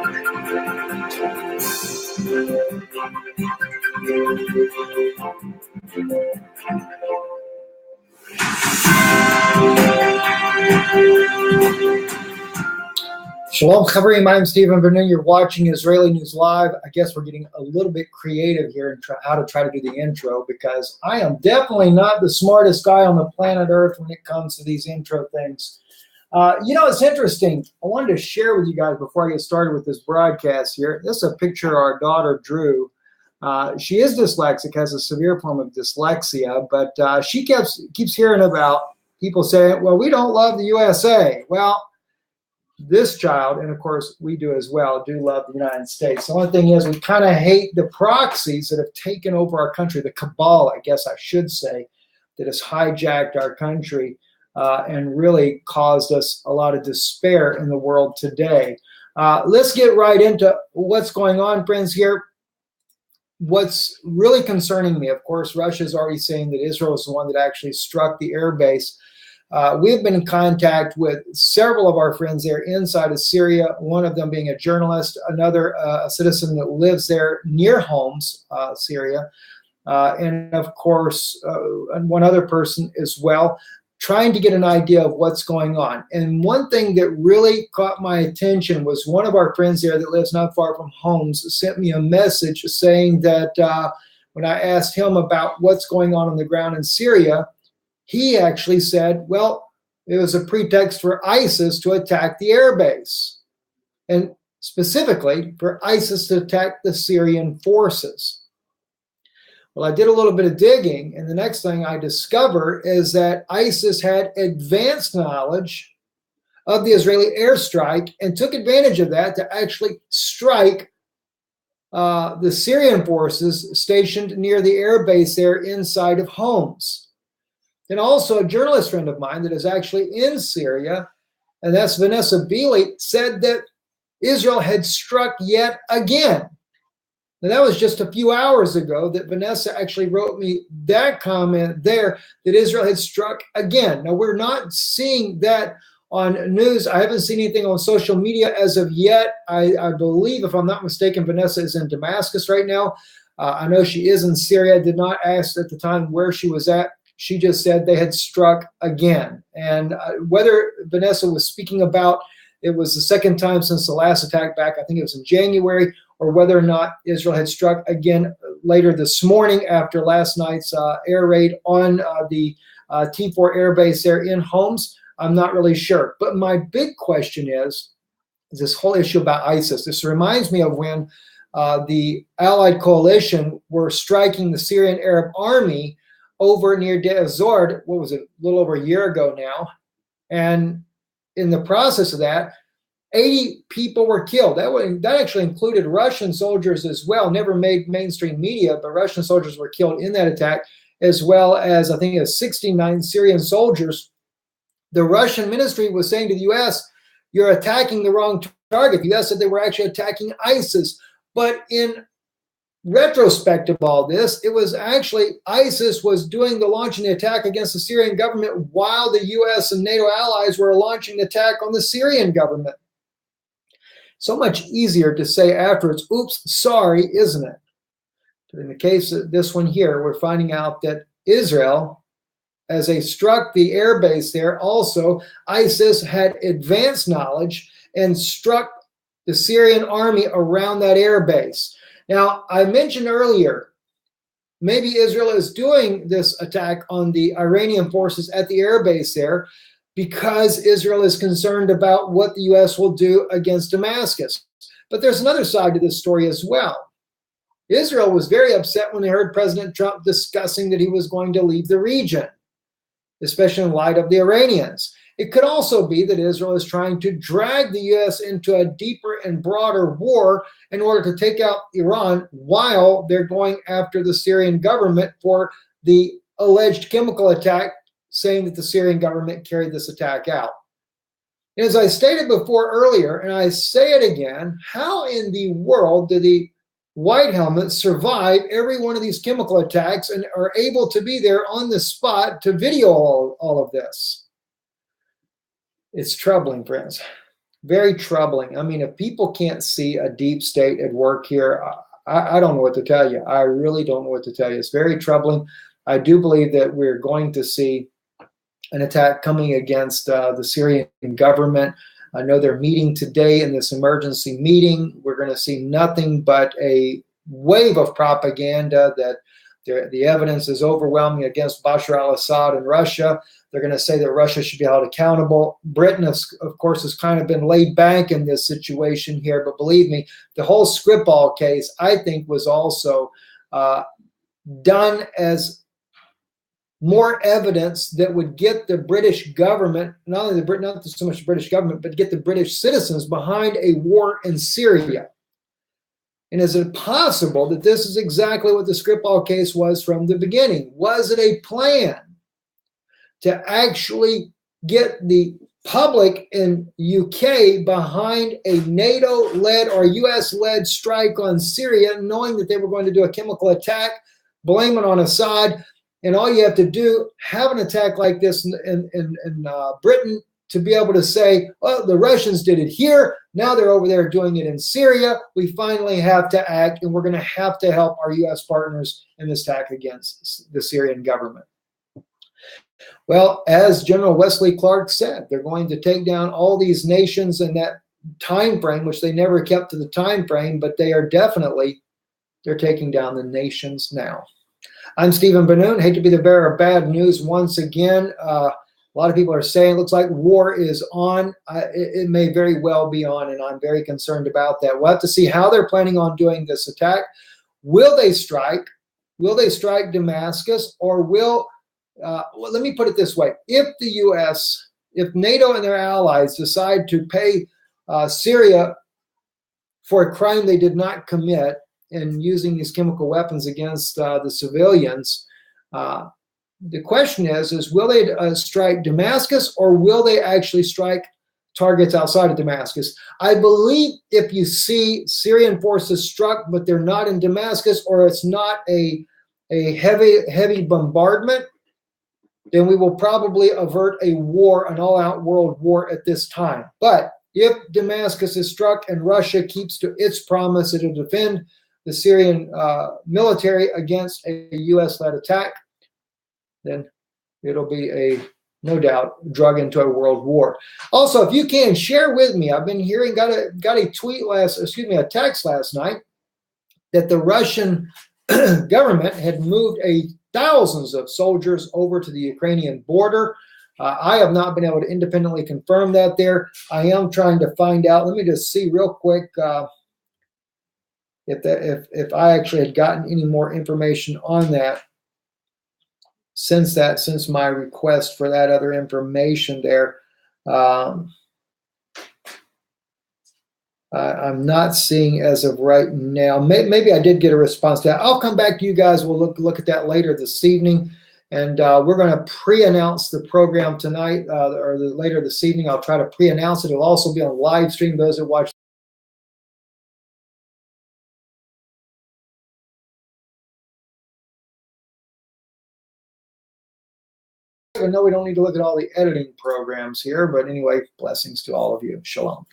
Shalom, Chaverim. I'm Stephen Bernin. You're watching Israeli News Live. I guess we're getting a little bit creative here in how to try to do the intro, because I am definitely not the smartest guy on the planet Earth when it comes to these intro things. It's interesting. I wanted to share with you guys before I get started with this broadcast here. This is a picture our daughter drew. She is dyslexic, has a severe form of dyslexia, but she keeps hearing about people saying, well, we don't love the USA. Well, this child, and of course we do as well, do love the United States. The only thing is we kind of hate the proxies that have taken over our country, the cabal, I guess I should say, that has hijacked our country and really caused us a lot of despair in the world today. Let's get right into what's going on, friends, here. What's really concerning me, of course, Russia is already saying that Israel is the one that actually struck the air base. We've been in contact with several of our friends there inside of Syria, one of them being a journalist, another a citizen that lives there near Homs, Syria, and of course, and one other person as well, trying to get an idea of what's going on. And one thing that really caught my attention was one of our friends there that lives not far from Homs sent me a message saying that when I asked him about what's going on the ground in Syria, he actually said, well, it was a pretext for ISIS to attack the airbase, and specifically for ISIS to attack the Syrian forces. Well, I did a little bit of digging, and the next thing I discover is that ISIS had advanced knowledge of the Israeli airstrike and took advantage of that to actually strike the Syrian forces stationed near the airbase there inside of Homs. And also a journalist friend of mine that is actually in Syria, and that's Vanessa Beeley, said that Israel had struck yet again. Now, that was just a few hours ago that Vanessa actually wrote me that comment there, that Israel had struck again. Now, we're not seeing that on news. I haven't seen anything on social media as of yet. I believe, if I'm not mistaken, Vanessa is in Damascus right now. I know she is in Syria. I did not ask at the time where she was at. She just said they had struck again. And whether Vanessa was speaking about it was the second time since the last attack back, I think it was in January, or whether or not Israel had struck again later this morning after last night's air raid on the T4 air base there in Homs, I'm not really sure. But my big question is this whole issue about ISIS. This reminds me of when the Allied coalition were striking the Syrian Arab army over near Deir ez-Zor, what was it, a little over a year ago now. And in the process of that, 80 people were killed. That actually included Russian soldiers as well. Never made mainstream media, but Russian soldiers were killed in that attack, as well as I think it was 69 Syrian soldiers. The Russian ministry was saying to the U.S., you're attacking the wrong target. The U.S. said they were actually attacking ISIS. But in retrospect of all this, it was actually ISIS was doing the launching the attack against the Syrian government while the U.S. and NATO allies were launching the attack on the Syrian government. So much easier to say afterwards, oops, sorry, isn't it? But in the case of this one here, we're finding out that Israel, as they struck the air base there, also ISIS had advanced knowledge and struck the Syrian army around that air base. Now, I mentioned earlier, maybe Israel is doing this attack on the Iranian forces at the air base there because Israel is concerned about what the U.S. will do against Damascus. But there's another side to this story as well. Israel was very upset when they heard President Trump discussing that he was going to leave the region, especially in light of the Iranians. It could also be that Israel is trying to drag the U.S. into a deeper and broader war in order to take out Iran while they're going after the Syrian government for the alleged chemical attack, saying that the Syrian government carried this attack out. And as I stated before earlier, and I say it again, how in the world do the White Helmets survive every one of these chemical attacks and are able to be there on the spot to video all of this? It's troubling, friends. Very troubling. I mean, if people can't see a deep state at work here, I don't know what to tell you. I really don't know what to tell you. It's very troubling. I do believe that we're going to see an attack coming against the Syrian government. I know they're meeting today in this emergency meeting. We're going to see nothing but a wave of propaganda that the evidence is overwhelming against Bashar al-Assad and Russia. They're going to say that Russia should be held accountable. Britain, of course, has kind of been laid back in this situation here. But believe me, the whole Skripal case, I think, was also done as more evidence that would get the British government, not so much the British government, but get the British citizens behind a war in Syria. And is it possible that this is exactly what the Skripal case was from the beginning? Was it a plan to actually get the public in UK behind a NATO-led or US-led strike on Syria, knowing that they were going to do a chemical attack, blame it on Assad, and all you have to do, have an attack like this in Britain to be able to say, well, the Russians did it here. Now they're over there doing it in Syria. We finally have to act, and we're going to have to help our U.S. partners in this attack against the Syrian government. Well, as General Wesley Clark said, they're going to take down all these nations in that time frame, which they never kept to the time frame, but they're taking down the nations now. I'm Stephen Ben-Nun. Hate to be the bearer of bad news once again. A lot of people are saying it looks like war is on. It may very well be on, and I'm very concerned about that. We'll have to see how they're planning on doing this attack. Will they strike? Will they strike Damascus? Or will, well, let me put it this way. If the U.S., if NATO and their allies decide to pay Syria for a crime they did not commit, and using these chemical weapons against the civilians, the question is will they strike Damascus, or will they actually strike targets outside of Damascus? I believe if you see Syrian forces struck, but they're not in Damascus, or it's not a heavy bombardment, then we will probably avert a war, an all-out world war at this time. But if Damascus is struck and Russia keeps to its promise to defend the Syrian military against a U.S.-led attack, then it'll be no doubt, drug into a world war. Also, if you can share with me, I've been hearing, got a text last night that the Russian government had moved thousands of soldiers over to the Ukrainian border. I have not been able to independently confirm that there. I am trying to find out. Let me just see real quick if I actually had gotten any more information on that since my request for that other information there. I'm not seeing as of right now. Maybe I did get a response to that. I'll come back to you guys. We'll look at that later this evening. And we're going to pre-announce the program tonight or later this evening. I'll try to pre-announce it. It'll also be on live stream, those that watch. I know we don't need to look at all the editing programs here, but anyway, blessings to all of you. Shalom.